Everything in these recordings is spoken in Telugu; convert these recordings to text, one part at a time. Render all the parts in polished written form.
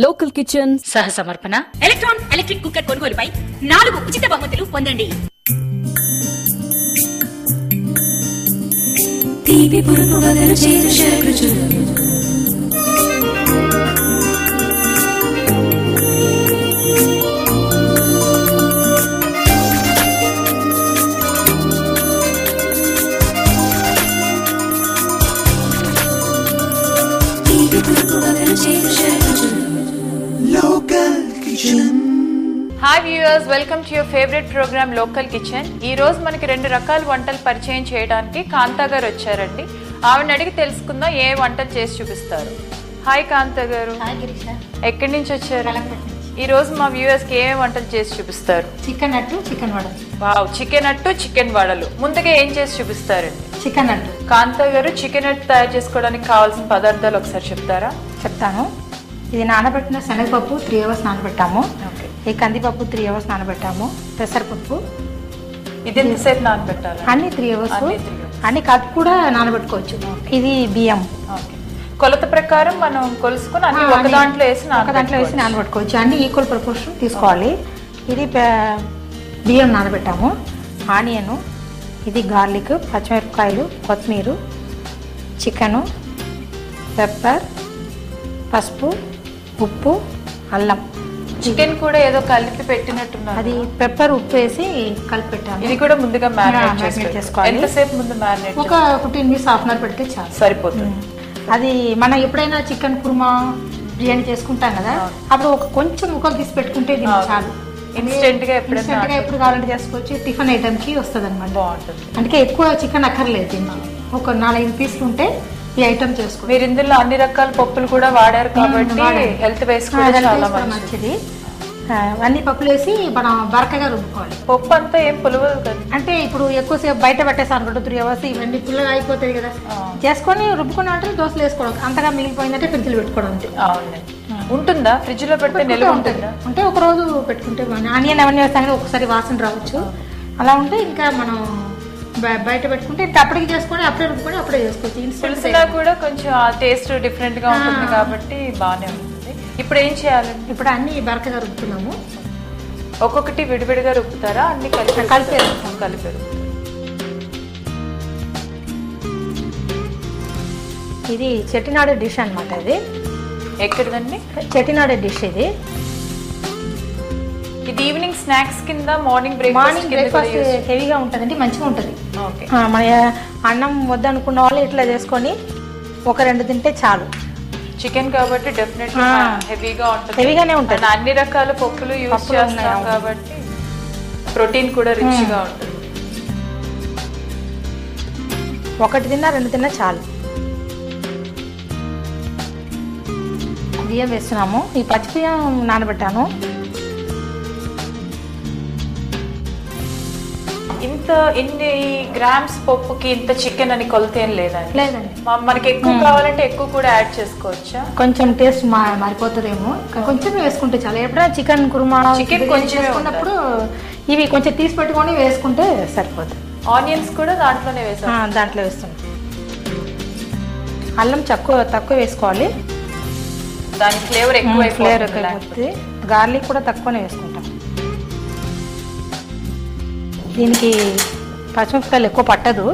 లోకల్ కిచెన్ సహ సమర్పణ ఎలక్ట్రాన్ ఎలక్ట్రిక్ కుక్కర్ కొనుగోలుపై 4 ఉచిత బహుమతులు పొందండి. తీపి పురుపు వగరు చేరు షర్రుచులు hi viewers, welcome to your favourite programme local kitchen. ఈ రోజు మనకి 2 రకాల వంటలు పరిచయం చేయడానికి కాంతా గారు వచ్చారండి. ఆవిడని అడిగి తెలుసుకుందాం ఏ వంటలు చేసి చూపిస్తారు. హాయ్ కాంతా గారు. ఎక్కడి నుంచి వచ్చారు? ఈ రోజు మా వ్యూయర్స్ కి ఏ వంటలు చేసి చూపిస్తారు? చికెన్ అట్టు, చికెన్ వడలు. వావ్, చికెన్ అట్టు, చికెన్ వడలు. ముందుగా ఏం చేసి చూపిస్తారండి? చికెన్ అట్టు. కాంతా గారు, చికెన్ అట్టు తయారు చేసుకోవడానికి కావాల్సిన పదార్థాలు ఒకసారి చెప్తారా? చెప్తాను. ఇది నానబెట్టిన శనగపప్పు 3 hours నానబెట్టాము. ఈ కందిపప్పు 3 hours నానబెట్టాము. పెసరపప్పు ఇది ఎంతసేపు నానబెట్టాలి? అన్ని 3 hours. అన్ని కప్పు కూడా నానబెట్టుకోవచ్చు. ఇది బియ్యం. కొలత ప్రకారం మనం కొలుసుకుని అన్ని ఒక దాంట్లో వేసి నానబెట్టుకోవచ్చు. అన్ని ఈక్వల్ ప్రపోర్షన్ తీసుకోవాలి. ఇది బియ్యం నానబెట్టాము. ఆనియను, ఇది గార్లిక్, పచ్చిమిరపకాయలు, కొత్తిమీర, చికెను, పెప్పర్, పసుపు, ఉప్పు, అల్లం. చికెన్ కూడా ఏదో కలిపి పెట్టినట్టున్నారు. అది పెప్పర్, ఉప్పు వేసి కలిపి పెట్టాము. ఇది కూడా ముందుగా మ్యారినేట్ చేసుకోవాలి. ఎంతసేపు ముందు మ్యారినేట్? ఒక 15 minutes, హాఫ్ అన్ అవర్ పెడితే చాలు, సరిపోతుంది. అది మనం ఎప్పుడైనా చికెన్ కుర్మా బిర్యానీ చేసుకుంటాం కదా, అప్పుడు ఒక కొంచెం ముక్కలు తీసి పెట్టుకుంటే చాలు. ఇన్స్టెంట్ గా ఎప్పుడు కావాలంటే చేసుకోవచ్చు. టిఫిన్ ఐటమ్ కి వస్తుంది అనమాట. బాగుంటుంది. అందుకే ఎక్కువ చికెన్ అక్కర్లేదు. దీనికి ఒక 4-5 పీసులు ఉంటే ఈ ఐటమ్ చేసుకో. మీరు ఇందులో అన్ని రకాల పప్పులు కూడా వాడారు కాబట్టి హెల్త్ వైస్ కూడా చాలా మంచిది. అన్ని పప్పులు వేసి మనం బరకగా రుబ్బుకోవాలి. పప్పు అంతా ఏం పులవదు కదా, అంటే ఇప్పుడు ఎక్కువసేపు బయట పెట్టేసాను అనుకుంటే 3 hours ఇవన్నీ పుల్లగా అయిపోతాయి కదా, చేసుకొని రుబ్బుకుని అంటే దోశలు వేసుకోవడం. అంతగా మిగిలిపోయిందంటే ఫ్రిడ్జ్ లో పెట్టుకోవడం. ఉంటుందా ఫ్రిడ్జ్ లో పెడితే నిల్వ ఉంటుందా? అంటే ఒక రోజు పెట్టుకుంటే ఆనియన్ అవన్నీ వేస్తాం కదా, ఒకసారి వాసన రావచ్చు. అలా ఉంటే ఇంకా మనం బయట పెట్టుకుంటే అప్పటికి చేసుకొని అప్పుడే రుబ్బుకొని అప్పుడే చేసుకోవచ్చు. పులుసులో కూడా కొంచెం టేస్ట్ డిఫరెంట్ గా ఉంటుంది కాబట్టి బాగానే ఉంటుంది. ఇప్పుడు ఏం చేయాలండి? ఇప్పుడు అన్ని బరకగా రుబ్బుతున్నాము. ఒక్కొక్కటి విడివిడిగా రుబ్బుతారా? అన్ని కలిపి ఇది చెట్టినాడు డిష్ అనమాట. ఇది ఎక్కడిదండి? చెట్టినాడు డిష్. ఇది ఈవినింగ్ స్నాక్స్ కింద, మార్నింగ్ బ్రేక్ఫాస్ట్ హెవీగా ఉంటుందండి, మంచిగా ఉంటుంది. మన అన్నం వద్దనుకున్న వాళ్ళు ఇట్లా చేసుకొని 1-2 తింటే చాలు. చికెన్ కాబట్టి డెఫినెట్ గా హెవీగానే ఉంటుంది. అన్ని రకాల పప్పులు యూజ్ చేస్తాం కాబట్టి ప్రోటీన్ కూడా రిచ్ గా ఉంటుంది. 1 తిన్నా 2 తిన్నా చాలు. బియ్యం వేస్తున్నాము. ఈ పచ్చి బియ్యం నానబెట్టాను. ఇన్ని గ్రామ్స్ పప్పుకి ఇంత చికెన్ అని కొలత ఏం లేదండి? లేదండి. మనకి ఎక్కువ కావాలంటే ఎక్కువ కూడా యాడ్ చేసుకోవచ్చా? కొంచెం టేస్ట్ మారిపోతుందేమో, కొంచెం వేసుకుంటే చాలా. ఎప్పుడైనా చికెన్ కుర్మా కొంచెం వేసుకున్నప్పుడు ఇవి కొంచెం తీసి పెట్టుకొని వేసుకుంటే సరిపోతుంది. ఆనియన్స్ కూడా దాంట్లోనే దాంట్లో వేస్తాం. అల్లం తక్కువ వేసుకోవాలి, దాని ఫ్లేవర్ ఎక్కువ. గార్లిక్ కూడా తక్కువనే వేసుకుంటాం. దీనికి పచ్చిమిరపకాయలు ఎక్కువ పట్టదు.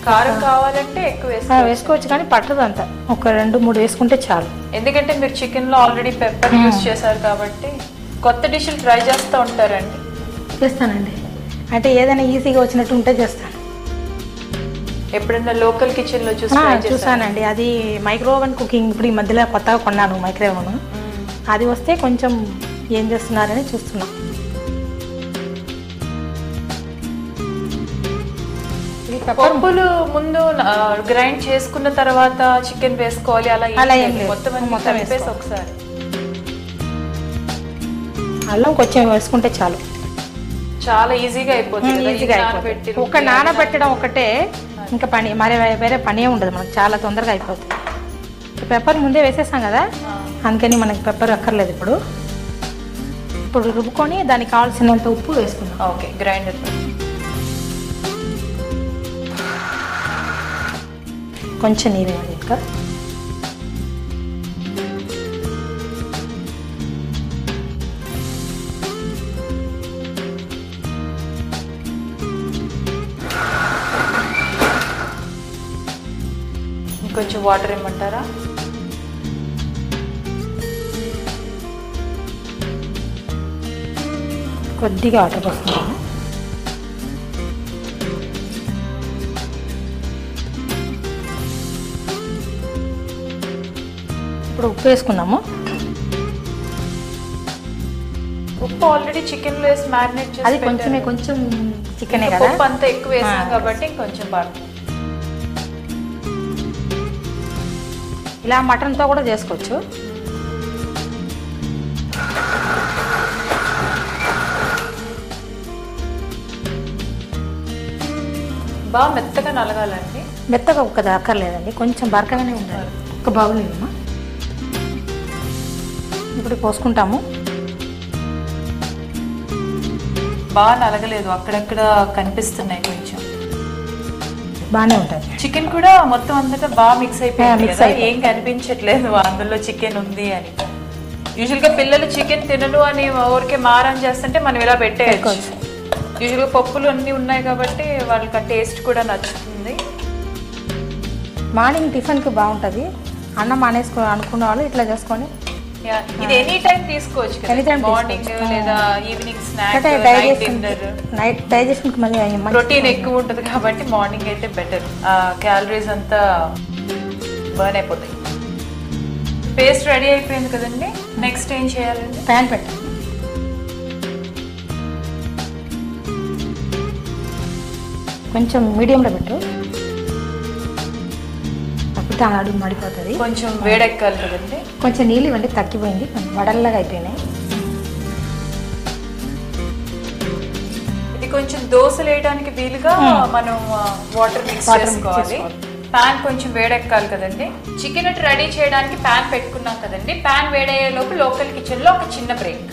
కారం కావాలంటే ఎక్కువ వేసుకోవచ్చు, కానీ పట్టదు అంత. ఒక 2-3 వేసుకుంటే చాలు. ఎందుకంటే మీరు చికెన్ లో ఆల్రెడీ పెప్పర్ యూజ్ చేశారు కాబట్టి. కొత్త డిష్లు ట్రై చేస్తూ ఉంటారండి? చేస్తానండి. అంటే ఏదైనా ఈజీగా వచ్చినట్టు ఉంటే చేస్తాను. ఎప్పుడైనా లోకల్ కిచెన్ లో చూసానండి. అది మైక్రో ఓవెన్ కుకింగ్. ఇప్పుడు ఈ మధ్యలో కొత్తగా కొన్నాను మైక్రో ఓవెన్. అది వస్తే కొంచెం ఏం చేస్తున్నారని చూస్తున్నాం. పప్పులు ముందు గ్రైండ్ చేసుకున్న తర్వాత చికెన్ వేసుకోవాలి అలా మొత్తం వేసి ఒకసారి. అల్లం కొంచెం వేసుకుంటే చాలు, చాలా ఈజీగా అయిపోతుంది. ఒక నానబెట్టడం ఒకటే ఇంకా పని, మరి వేరే పనే ఉండదు మనకు, చాలా తొందరగా అయిపోతుంది. పెప్పర్ ముందే వేసేసాం కదా, అందుకని మనకి పెప్పర్ అక్కర్లేదు. ఇప్పుడు రుబ్బుకొని దానికి కావాల్సినంత ఉప్పు వేసుకున్నాం. ఓకే, గ్రైండర్ కొంచెం నీరు ఇంకా ఇంకొంచెం వాటర్ ఇమ్మంటారా? కొద్దిగా వాటర్ పోసుకుంటాము. ఇప్పుడు ఉప్పు వేసుకుందాము. ఉప్పు ఆల్రెడీ చికెన్ లో వేసి మ్యారినేట్ చేసి అది కొంచెం చికెనే కదా, ఉప్పు అంతా ఎక్కువ వేసాం కాబట్టి ఇంకొంచెం బాగా. ఇలా మటన్తో కూడా చేసుకోవచ్చు. బాగా మెత్తగా నలగాలండి. మెత్తగా ఒక్క అక్కర్లేదండి, కొంచెం బరకగానే ఉండాలి. ఒక బౌల్ ఇవ్వమా. ఇప్పుడు పోసుకుంటాము. బాగా నలగలేదు, అక్కడక్కడ కనిపిస్తున్నాయి కొంచెం. బాగానే ఉంటుంది. చికెన్ కూడా మొత్తం అంతటా బాగా మిక్స్ అయిపోయింది మిక్స్ కదా, అయిపోయింది. ఏం కనిపించట్లేదు అందులో చికెన్ ఉంది అని. యూజువల్ గా పిల్లలు చికెన్ తినడు అని ఊరికే మారం చేస్తుంటే మనం ఇలా పెట్టేయచ్చు. యూజువల్ గా పప్పులు అన్ని ఉన్నాయి కాబట్టి వాళ్ళకి ఆ టేస్ట్ కూడా నచ్చుతుంది. మార్నింగ్ టిఫిన్కి బాగుంటుంది. అన్నం మానేసుకో అనుకున్న వాళ్ళు ఇట్లా చేసుకొని ఇది ఎనీ టైం తీసుకోవచ్చు కదా, మార్నింగ్ లేదా evening snack, night dinner. Night డైజెషన్కి ప్రోటీన్ ఎక్కువ ఉంటుంది కాబట్టి మార్నింగ్ అయితే బెటర్. క్యాలరీస్ అంతా బర్న్ అయిపోతాయి. పేస్ట్ రెడీ అయిపోయింది కదండి, నెక్స్ట్ ఏం చేయాలండి? ప్యాన్ పెట్టండి. కొంచెం మీడియంలో పెట్టు, అప్పుడు అడుగు మడిపోతుంది. కొంచెం వేడెక్కాలి కదండి. కొంచెం నీళ్ళు ఇవ్వండి, తగ్గిపోయింది, వడల్లాగా అయిపోయినాయి. ఇది కొంచెం దోశలు వేయడానికి వీలుగా మనం వాటర్ మిక్స్ చేసుకోవాలి. ప్యాన్ కొంచెం వేడెక్కాలి కదండి. చికెన్ రెడీ చేయడానికి ప్యాన్ పెట్టుకున్నాం కదండి. ప్యాన్ వేడయ్యే లోపు లోకల్ కిచెన్ లో ఒక చిన్న break.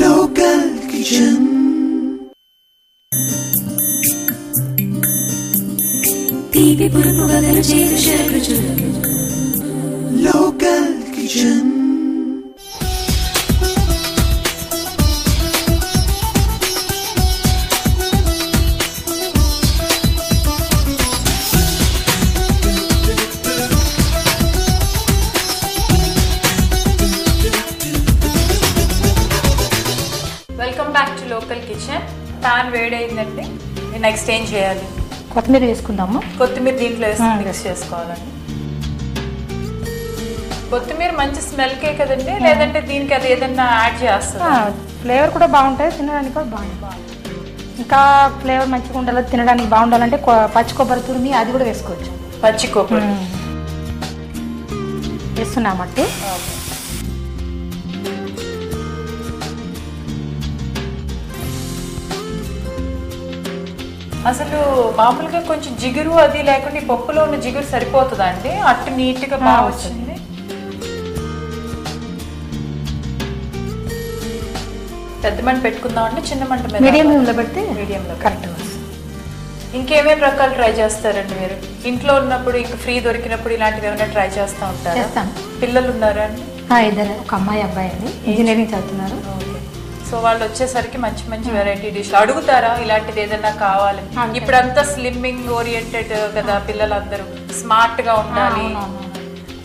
Local Kitchen. Local Kitchen. Welcome back to local kitchen. Pan వేడైందండి, నెక్స్ట్ ఏం చేయాలి? కొత్తిమీర వేసుకుందాము. కొత్తిమీర దీంట్లో వేసి మిక్స్ చేసుకోవాలండి. కొత్తిమీర మంచి స్మెల్కే కదండి, లేదంటే దీనికి అది ఏదన్నా యాడ్ చేస్తుందా? ఫ్లేవర్ కూడా బాగుంటుంది, తినడానికి కూడా బాగుంటుంది. ఇంకా ఫ్లేవర్ మంచిగా ఉండాలి, తినడానికి బాగుండాలంటే పచ్చి కొబ్బరి తురిమి అది కూడా వేసుకోవచ్చు. పచ్చి కొబ్బరి వేస్తున్నామట్టు. అసలు మామూలుగా కొంచెం జిగురు అది లేకుండా ఈ పప్పులో ఉన్న జిగురు సరిపోతుందా అండి? అట్టు నీట్ గా బాగా వచ్చింది. పెద్ద మంట పెట్టుకుందాం అంటే చిన్న మంట మీద? మీడియంలో పెడితే మీడియంలో కరెక్ట్. ఇంకేమేమి రకాలు ట్రై చేస్తారండి మీరు? ఇంట్లో ఉన్నప్పుడు ఇంకా ఫ్రీ దొరికినప్పుడు ఇలాంటివి ఏమైనా ట్రై చేస్తూ ఉంటారా? చేస్తాను. పిల్లలు ఉన్నారా అండి? ఇద్దరు, ఒక అమ్మాయి అబ్బాయి అండి, ఇంజనీరింగ్ చదువుతున్నారు. సో వాళ్ళు వచ్చేసరికి మంచి మంచి వెరైటీ డిష్ అడుగుతారా? ఇలాంటిది ఏదైనా కావాలి. ఇప్పుడు అంతా స్లిమ్మింగ్ ఓరియంటెడ్ కదా, పిల్లలందరూ స్మార్ట్ గా ఉండాలి.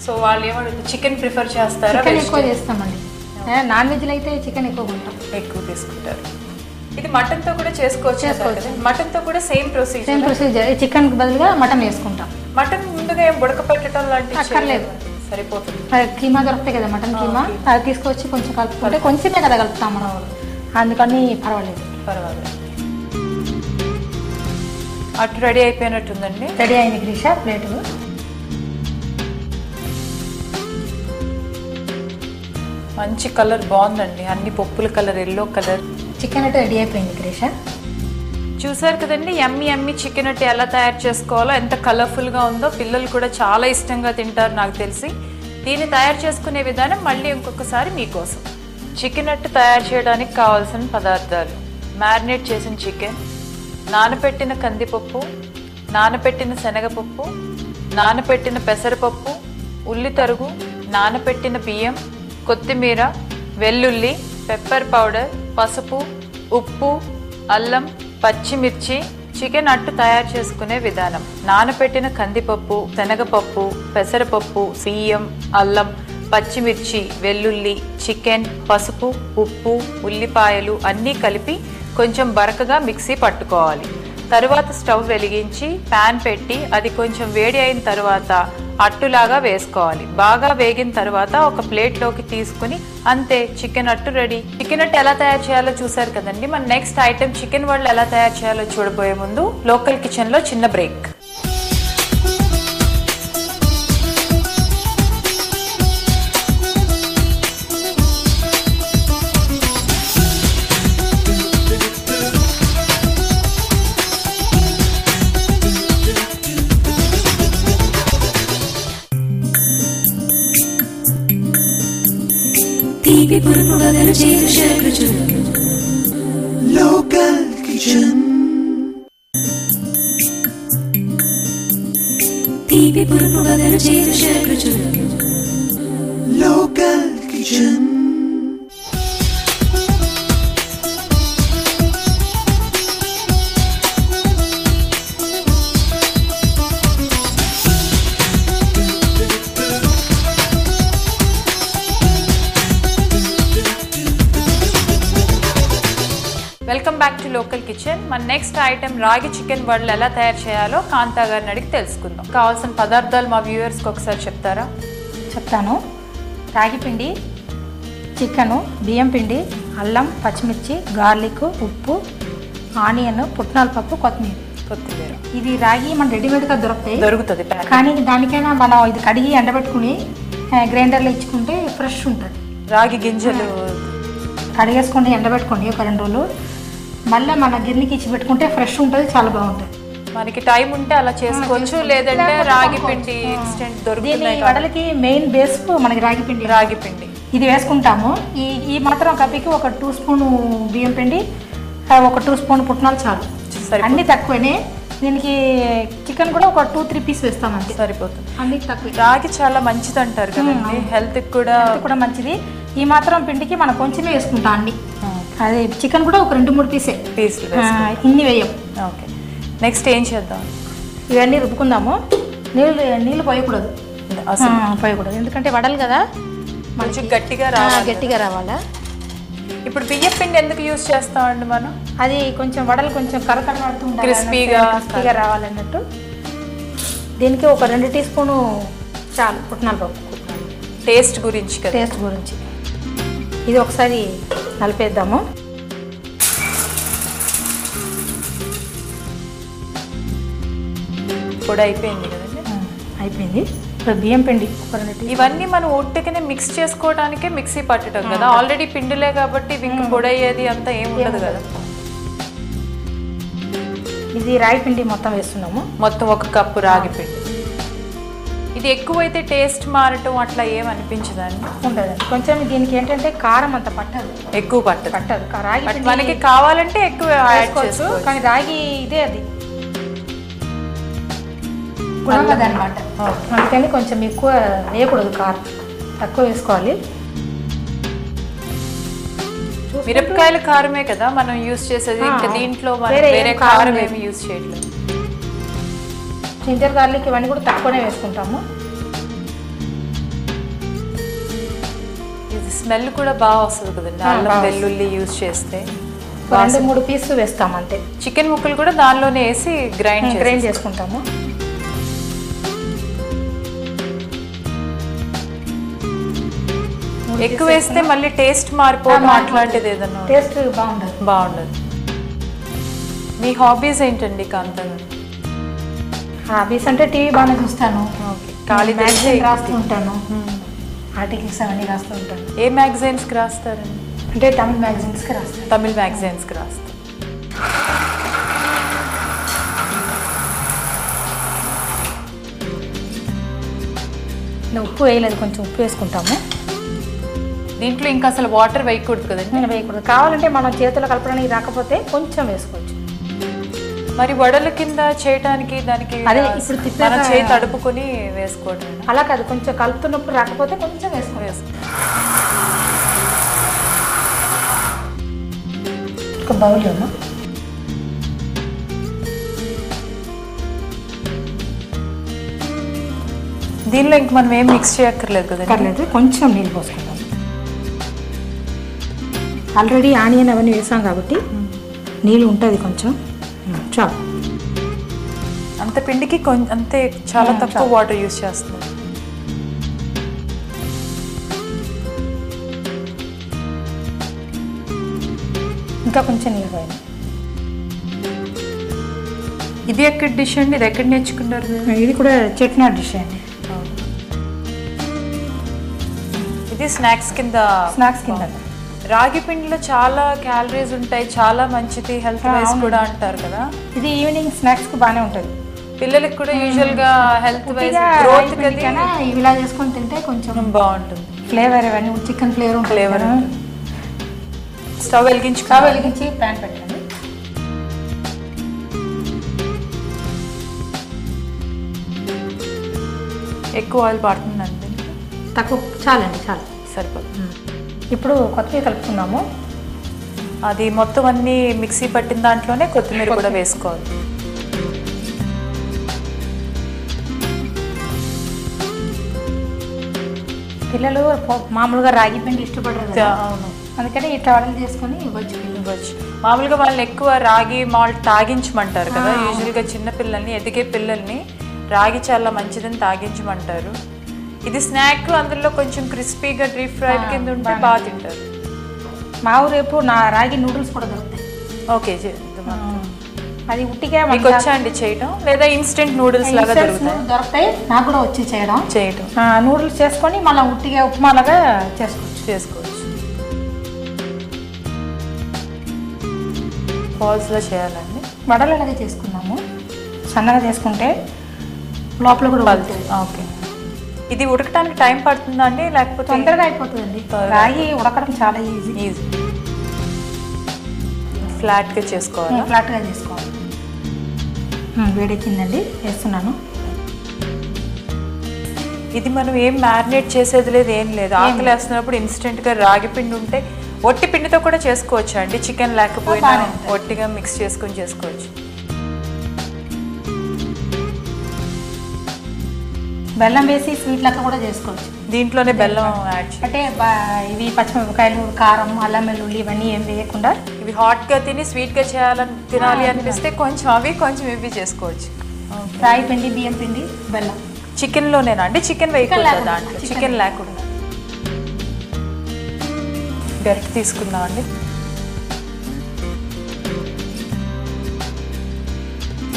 సో వాళ్ళు ఏమడుగుతారు? చికెన్ ప్రిఫర్ చేస్తారా? ఎక్కువ చేస్తామండి. నాన్ వెజ్ అయితే చికెన్ ఎక్కువ తీసుకుంటారు. ఇది మటన్ తో కూడా చేసుకోవచ్చు. మటన్ తో కూడా సేమ్ ప్రొసీజర్. చికెన్ కి బదులుగా మటన్ వేసుకుంటాం. మటన్ ముందుగా ఏం ఉడకపెట్టడం లాంటివి అక్కర్లేదు, సరిపోతుంది. కీమా దొరుకుతాయి కదా, మటన్ కీమా, అది తీసుకొచ్చి కొంచెం కలుపుకుంటే కొంచెమే కదా కలుపుతాం మనం, అందుకని పర్వాలేదు. అటు రెడీ అయిపోయినట్టుందండి. రెడీ అయింది గ్రీషా. ప్లేటు మంచి కలర్ బాగుందండి, అన్ని పప్పుల కలర్, ఎల్లో కలర్. చికెన్ అయితే రెడీ అయిపోయింది గ్రీషా. చూసారు కదండి, యమ్మీ చికెన్ అట్టు ఎలా తయారు చేసుకోవాలో, ఎంత కలర్ఫుల్గా ఉందో. పిల్లలు కూడా చాలా ఇష్టంగా తింటారు నాకు తెలిసి. దీన్ని తయారు చేసుకునే విధానం మళ్ళీ ఇంకొకసారి మీకోసం చికెన్ అట్టు తయారు చేయడానికి కావాల్సిన పదార్థాలు: మ్యారినేట్ చేసిన చికెన్, నానబెట్టిన కందిపప్పు, నానబెట్టిన శనగపప్పు, నానబెట్టిన పెసరపప్పు, ఉల్లి తరుగు, నానబెట్టిన బియ్యం, కొత్తిమీర, వెల్లుల్లి, పెప్పర్ పౌడర్, పసుపు, ఉప్పు, అల్లం, పచ్చిమిర్చి. చికెన్ అట్టు తయారు చేసుకునే విధానం: నానబెట్టిన కందిపప్పు, శనగపప్పు, పెసరపప్పు, బియ్యం, అల్లం, పచ్చిమిర్చి, వెల్లుల్లి, చికెన్, పసుపు, ఉప్పు, ఉల్లిపాయలు అన్నీ కలిపి కొంచెం బరకగా మిక్సీ పట్టుకోవాలి. తరువాత స్టవ్ వెలిగించి ప్యాన్ పెట్టి అది కొంచెం వేడి అయిన తర్వాత అట్టులాగా వేసుకోవాలి. బాగా వేగిన తర్వాత ఒక ప్లేట్లోకి తీసుకుని అంతే, చికెన్ అట్టు రెడీ. చికెన్ అట్టు ఎలా తయారు చేయాలో చూసారు కదండి. మన నెక్స్ట్ ఐటెం చికెన్ వడలు ఎలా తయారు చేయాలో చూడబోయే ముందు లోకల్ కిచెన్లో చిన్న break. Local kitchen. Local kitchen. Welcome back to local kitchen. మన నెక్స్ట్ ఐటెం రాగి చికెన్ వడలు ఎలా తయారు చేయాలో కాంతా గారిని అడిగి తెలుసుకుందాం. కావాల్సిన పదార్థాలు మా వ్యూవర్స్కి ఒకసారి చెప్తారా? చెప్తాను. రాగి పిండి, చికెను, బియ్యం పిండి, అల్లం, పచ్చిమిర్చి, గార్లిక్, ఉప్పు, ఆనియన్, పుట్నాల పప్పు, కొత్తిమీర. ఇది రాగి మన రెడీమేడ్గా దొరుకుతుంది, కానీ దానికైనా మనం ఇది కడిగి ఎండబెట్టుకుని గ్రైండర్లో ఇచ్చుకుంటే ఫ్రెష్ ఉంటుంది. రాగి గింజలు కడిగేసుకోండి, ఎండబెట్టుకోండి ఒక 2 రోజులు. మళ్ళీ మన గిన్నెకి ఇచ్చి పెట్టుకుంటే ఫ్రెష్ ఉంటుంది, చాలా బాగుంటుంది. మనకి టైం ఉంటే అలా చేసుకోవచ్చు, లేదంటే రాగి పిండి ఇన్స్టెంట్ దొరుకుతున్నాయి. వడలకి మెయిన్ బేస్ మనకి రాగి పిండి ఇది వేసుకుంటాము. ఈ మాత్రం కప్పికి ఒక 2 స్పూన్ బియ్యం పిండి, ఒక 2 స్పూన్ పుట్నాలు చాలు. అన్ని తక్కువనే. దీనికి చికెన్ కూడా ఒక 2-3 పీస్ వేస్తాం, అంతే సరిపోతుంది. అన్ని తక్కువ. రాగి చాలా మంచిది అంటారు కదండి, హెల్త్ కూడా మంచిది. ఈ మాత్రం పిండికి మనం కొంచెమే వేసుకుంటాం అన్ని. అదే చికెన్ కూడా ఒక 2-3 పీసులు, ఇన్ని వేయం. ఓకే, నెక్స్ట్ ఏం చేద్దాం? ఇవన్నీ రుబ్బుకుందాము. నీళ్ళు పోయకూడదు, ఎందుకంటే వడలు కదా, మంచి గట్టిగా రావాలా. ఇప్పుడు బియ్యం పిండి ఎందుకు యూజ్ చేస్తామండి మనం? అది కొంచెం వడలు కొంచెం కరకరలాడుతూ ఉంటాయి, క్రిస్పీగా రావాలన్నట్టు. దీనికి ఒక 2 టీ స్పూను చాలు పుట్నాల పప్పు, టేస్ట్ గురించి. ఇది ఒకసారి నలిపేద్దాము. కూడా అయిపోయింది కదండి, అయిపోయింది. ఇప్పుడు బియ్యం పిండి ఒక 2 ఇవన్నీ మనం ఒట్టుగానే మిక్స్ చేసుకోవడానికే మిక్సీ పట్టడం కదా, ఆల్రెడీ పిండిలే కాబట్టి ఇంక పొడి అయ్యేది అంతా ఏమి ఉండదు కదా. ఇది రాగి పిండి మొత్తం వేస్తున్నాము, మొత్తం 1 కప్పు రాగి పిండి. ఇది ఎక్కువైతే టేస్ట్ మారటం అట్లా ఏమనిపించదండి? ఉంటుందండి. కొంచెం దీనికి ఏంటంటే కారం అంత పట్టదు, ఎక్కువ పట్టదు. రాగి మనకి కావాలంటే ఎక్కువ యాడ్ చేసుకోవచ్చు, కానీ రాగి ఇదే అది గుణమది అనమాట. అందుకని కొంచెం ఎక్కువ వేయకూడదు, కారం తక్కువ వేసుకోవాలి. మిరపకాయల కారమే కదా మనం యూజ్ చేసేది, ఇంకా దీంట్లో వేరే కారం ఏమి యూజ్ చేయట్లేదు. జింజర్ గార్లిక్ ఇవన్నీ కూడా తక్కువనే వేసుకుంటాము. ఇది స్మెల్ కూడా బాగా వస్తుంది కదండి, అల్లం వెల్లుల్లి యూజ్ చేస్తే. 2-3 పీసులు వేస్తాము అంతే. చికెన్ ముక్కలు కూడా దానిలోనే వేసి గ్రైండ్ చేసుకుంటాము. ఎక్కువ వేస్తే మళ్ళీ టేస్ట్ మారిపోవడం అట్లాంటిది ఏదన్నా టేస్ట్ బాగుండదు. మీ హాబీస్ ఏంటండి కాంతా గారు? హాబీస్ అంటే టీవీ బాగానే చూస్తాను, ఖాళీ మ్యాగజైన్ రాస్తూ ఉంటాను, ఆర్టికల్స్ అవన్నీ రాస్తూ ఉంటాను. ఏ మ్యాగజైన్స్కి రాస్తారండి? అంటే తమిళ్ మ్యాగజైన్స్కి రాస్తారు. ఉప్పు వేయలేదు, కొంచెం ఉప్పు వేసుకుంటాము. దీంట్లో ఇంకా అసలు వాటర్ వేయకూడదు కదండి? నేను వేయకూడదు. కావాలంటే మనం చేతులు కలపడానికి రాకపోతే కొంచెం వేసుకోవచ్చు. మరి వడల కింద చేయడానికి దానికి అదే ఇప్పుడు మన చేయి తడుపుకొని వేసుకోవడం. అలా కాదు, కొంచెం కలుపుతున్నప్పుడు రాకపోతే కొంచెం వేసుకో. ఒక బౌల్ అమ్మా. దీనిలో ఇంక మనం ఏం మిక్స్ చేయక్కర్లేదు కదా? పర్లేదు, కొంచెం నీళ్ళు పోసుకుంటాం. ఆల్రెడీ ఆనియన్ అవన్నీ వేసాం కాబట్టి నీళ్ళు ఉంటుంది కొంచెం. చాలు. అంత పిండికి అంతే, చాలా తక్కువ వాటర్ యూజ్ చేస్తున్నాం. ఇంకా కొంచెం నీళ్ళు పోయింది. ఇది ఎక్కడ డిష్ అండి? ఇది ఎక్కడ నేర్చుకున్నారు? ఇది కూడా చెట్నాడ్ డిష్ అండి. ఇది స్నాక్స్ కింద. రాగి పిండిలో చాలా క్యాలరీస్ ఉంటాయి, చాలా మంచిది హెల్త్ వైజ్ కూడా అంటారు కదా. ఇది ఈవినింగ్ స్నాక్స్ కు బాగానే ఉంటుంది. పిల్లలకి కూడా యూజువల్ గా హెల్త్ వైజ్ గ్రోత్ కన్నా ఇలా చేసుకొని తింటే కొంచెం బాగుంటుంది. ఫ్లేవర్ ఇవన్నీ చికెన్ ఫ్లేవర్. స్టవ్ వెలిగించి ప్యాన్ పెట్టండి. ఎక్కువ ఆయిల్ పడుతుందండి? తక్కువ, చాలండి, చాలు, సరిపోతుంది. ఇప్పుడు కొత్తిమీర కలుపుకున్నాము. అది మొత్తం అన్ని మిక్సీ పట్టిన దాంట్లోనే కొత్తిమీర కూడా వేసుకోవాలి. పిల్లలు మామూలుగా రాగి పిండి ఇష్టపడరు కదా. అవును, అందుకని ఇట్లా వడలు చేసుకొని ఇవ్వచ్చు. మామూలుగా వాళ్ళని ఎక్కువ రాగి మాల్ట్ తాగించమంటారు కదా. యూజువల్గా చిన్న పిల్లల్ని, ఎదిగే పిల్లల్ని రాగి చాలా మంచిదని తాగించమంటారు. ఇది స్నాక్, అందులో కొంచెం క్రిస్పీగా డీప్ ఫ్రైడ్ కింద ఉంటే బాగా తింటారు. మా ఊరు రేపు రాగి నూడిల్స్ కూడా దొరుకుతాయి. ఓకే, అది ఉట్టిగా మీకు వచ్చా అండి చేయడం, లేదా ఇన్స్టెంట్ నూడిల్స్ లాగా దొరుకుతాయి? నాకు కూడా వచ్చి చేయడం. నూడిల్స్ చేసుకొని మళ్ళీ ఉట్టిగా ఉప్మా లాగా చేసుకోవచ్చు. బాల్స్లో చేయాలండి. వడలు అలాగే చేసుకున్నాము. సన్నగా చేసుకుంటే లోపల కూడా పడుతుంది. ఓకే, ఇది ఉడకడానికి టైం పడుతుందా అండి, లేకపోతే తొందరగా అయిపోతుందండి? రాగి ఉడకడం చాలా ఈజీ. ఫ్లాట్గా చేసుకోవాలి. వేడెక్కిందండి, వేస్తున్నాను. ఇది మనం ఏం మ్యారినేట్ చేసేది లేదు, ఏం లేదు. ఆకలి వేస్తున్నప్పుడు ఇన్స్టెంట్గా రాగి పిండి ఉంటే ఒట్టి పిండితో కూడా చేసుకోవచ్చు అండి. చికెన్ లేకపోయినా ఒట్టిగా మిక్స్ చేసుకొని చేసుకోవచ్చు. బెల్లం వేసి స్వీట్ లెక్క కూడా చేసుకోవచ్చు. దీంట్లోనే బెల్లం యాడ్ అంటే ఇవి పచ్చిమిరపకాయలు, కారం, అల్లం వెల్లుల్లి ఇవన్నీ ఏం వేయకుండా ఇవి హాట్గా తినాలి అనిపిస్తే కొంచెం అవి కొంచెం ఇవి చేసుకోవచ్చు. రాగి పిండి, బియ్యం పిండి, బెల్లం. చికెన్లోనేనా అండి? చికెన్ వేయకుండా దాంట్లో? చికెన్ లేకుండా. గరిటె తీసుకుందాం అండి.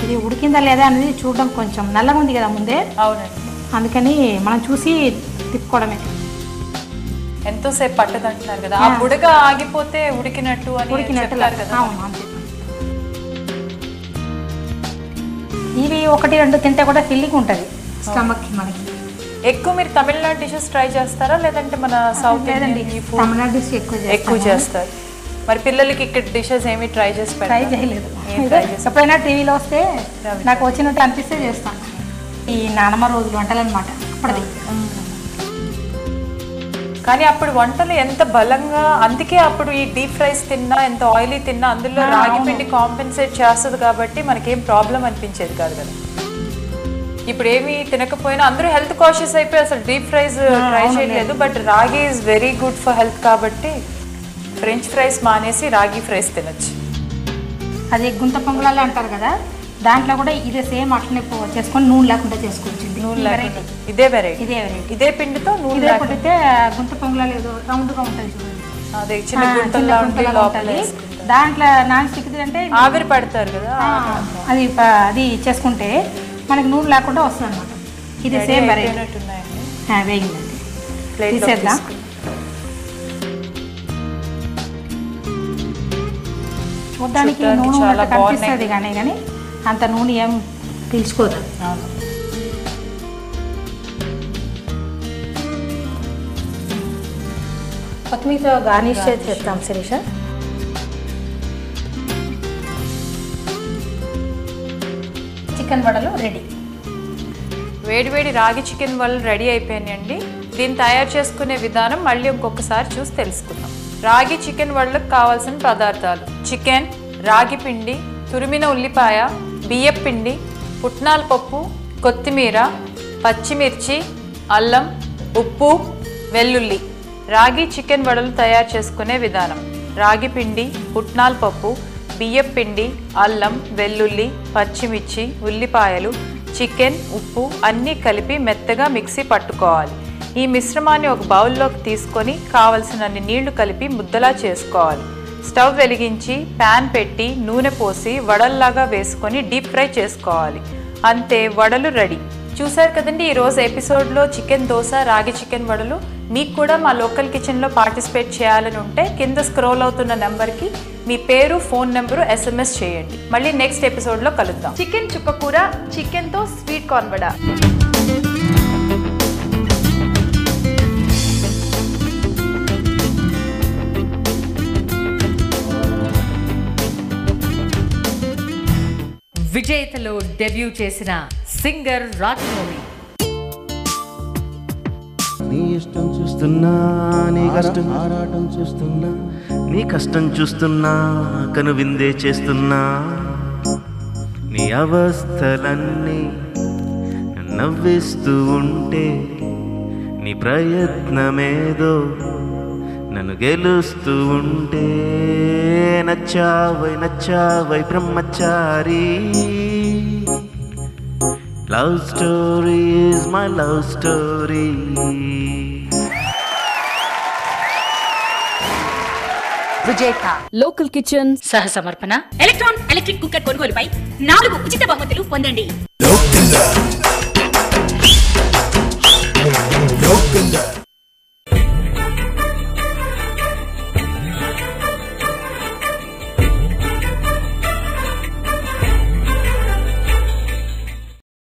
ఇది ఉడికిందా లేదా అనేది చూడడం కొంచెం నల్లగా ఉంది కదా ముందే. అవునండి, అందుకని మనం చూసి తిప్పుకోవడమే. ఎంతోసేపు పట్టదు అంటున్నారు కదా. ఆ బుడగ ఆగిపోతే ఉడికినట్టు కదా. అంతే. ఇవి 1-2 తింటే కూడా ఫిల్లింగ్ ఉంటుంది స్టమక్ కి. మనకి ఎక్కువ మీరు తమిళనాడు డిషెస్ ట్రై చేస్తారా, లేదంటే మన సౌత్ తమిళనాడు డిష్ ఎక్కువ చేస్తారు? మరి పిల్లలకి ఇక్కడ డిషెస్ ఏమి ట్రై చేయలేదు. ఎప్పుడైనా టీవీలో వస్తే నాకు వచ్చినట్టు అనిపిస్తే చేస్తాను. ఈ నానమ్మ రోజులు వంటలు అనమాట అప్పటిది. కానీ అప్పుడు వంటలు ఎంత బలంగా, అందుకే అప్పుడు ఈ డీప్ ఫ్రైస్ తిన్నా, ఎంత ఆయిలీ తిన్నా అందులో రాగి పిండి కాంపెన్సేట్ చేస్తుంది కాబట్టి మనకేం ప్రాబ్లం అనిపించేది కాదు కదా. ఇప్పుడు ఏమి తినకపోయినా అందరూ హెల్త్ కాన్షియస్ అయిపోయి అసలు డీప్ ఫ్రైస్ ట్రై చేయలేదు. బట్ రాగి is very good for health కాబట్టి ఫ్రెంచ్ ఫ్రైస్ మానేసి రాగి ఫ్రైస్ తినచ్చు. అది గుంత పొంగలాలు అంటారు కదా, దాంట్లో కూడా ఇదే సేమ్ అట్లనే చేసుకొని నూనె లేకుండా చేసుకోవచ్చు. ఇదే వెరైటీ, ఇదే పిండితో నూనె పెడితే గుంత పొంగలాలు ఏదో రౌండ్గా ఉంటుంది చూడండి. అదే చిన్న గుంతలా ఉంటుంది. దాంట్లో నాన్ స్టిక్ అంటే ఆవిరి పడతారు కదా, అది చేసుకుంటే మనకి నూనె లేకుండా వస్తుంది అనమాట. ఇది సేమ్ వెరైటీ. వేగిందండి, తీసేద్దాం. చూడడానికి నూనె కనిపిస్తుంది కానీ అంత నూనె ఏం పీల్చుకోదు. కొత్తిమీరతో గార్నిష్ చేస్తాం శిరీష. చికెన్ వడలు రెడీ. వేడివేడి రాగి చికెన్ వడలు రెడీ అయిపోయినాయండి. దీన్ని తయారు చేసుకునే విధానం మళ్ళీ ఇంకొకసారి చూసి తెలుసుకుందాం. రాగి చికెన్ వడలకు కావాల్సిన పదార్థాలు: చికెన్, రాగి పిండి, తురిమిన ఉల్లిపాయ, బియ్యం పిండి, పుట్నాల పప్పు, కొత్తిమీర, పచ్చిమిర్చి, అల్లం, ఉప్పు, వెల్లుల్లి. రాగి చికెన్ వడలు తయారు చేసుకునే విధానం: రాగి పిండి, పుట్నాల పప్పు, బియ్యం పిండి, అల్లం, వెల్లుల్లి, పచ్చిమిర్చి, ఉల్లిపాయలు, చికెన్, ఉప్పు అన్నీ కలిపి మెత్తగా మిక్సీ పట్టుకోవాలి. ఈ మిశ్రమాన్ని ఒక బౌల్లోకి తీసుకొని కావలసినన్ని నీళ్లు కలిపి ముద్దలా చేసుకోవాలి. స్టవ్ వెలిగించి ప్యాన్ పెట్టి నూనె పోసి వడల్లాగా వేసుకొని డీప్ ఫ్రై చేసుకోవాలి. అంతే, వడలు రెడీ. చూసారు కదండి ఈరోజు ఎపిసోడ్లో చికెన్ దోశ, రాగి చికెన్ వడలు. మీకు కూడా మా లోకల్ కిచెన్లో పార్టిసిపేట్ చేయాలని ఉంటే కింద స్క్రోల్ అవుతున్న నెంబర్కి మీ పేరు, ఫోన్ నెంబరు SMS చేయండి. మళ్ళీ నెక్స్ట్ ఎపిసోడ్లో కలుద్దాం. చికెన్ చుక్క కూర, చికెన్తో స్వీట్ కార్న్ వడ. విజేతలో డెబ్యూ చేసిన సింగర్ రాజమౌళి. నీ ఇష్టం చూస్తున్నా, నీ కష్టం ఆరాటం చూస్తున్నా, నీ కష్టం చూస్తున్నా, కనువిందే చేస్తున్నా, నీ అవస్థలన్నీ నవ్విస్తూ ఉంటే, నీ ప్రయత్నమేదో నన్ను గెలుస్తూ ఉంటే, నచ్చావై నచ్చావై బ్రహ్మచారి. Love story is my love story. విజేత లోకల్ కిచెన్ సహ సమర్పణ ఎలక్ట్రాన్ ఎలక్ట్రిక్ కుక్కర్ కొనుగోలుపై 4 ఉచిత బహుమతులు పొందండి. Local